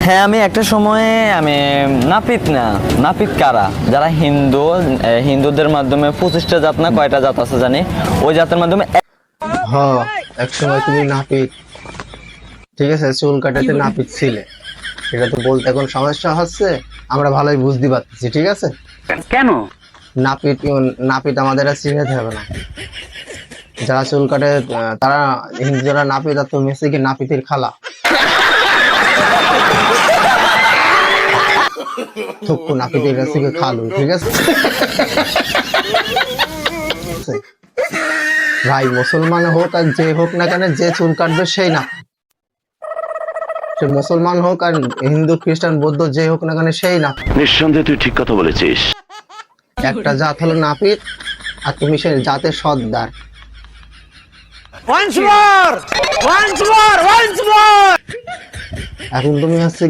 হ্যাঁ, আমি একটা সময়ে নাপিত কারা যারা হিন্দুদের মাধ্যমে 25টা জাত না কয়টা জাত আছে জানি, ওই জাতের মাধ্যমে হ, এক সময় তুমি নাপিত, ঠিক আছে, চুল কাটাতে নাপিত ছিলে, সেটা তো বলতে এখন সমস্যা হচ্ছে, আমরা ভালোই বুঝতে পারতেছি, ঠিক আছে। কেন? নাপিত নাপিত আমাদের আর চিনাতে হবে না। যারা চুল কাটে তারা হিন্দু, যারা নাপিত, আর তুমি হচ্ছে কি নাপিতের খালা। থুকু নাপিতের কাছে কি খালু, ঠিক আছে। ভাই, মুসলমান হোক আর যে হোক না কেন, যে চুল কাটবে সেই না, সে মুসলমান হোক আর হিন্দু খ্রিস্টান বৌদ্ধ যে হোক না কেন সেই না। নিঃসন্দেহে তুই ঠিক কথা বলেছিস। একটা জাত হলো নাপিত, আর তুমি সেই জাতের সর্দার। এখন তুমি হচ্ছে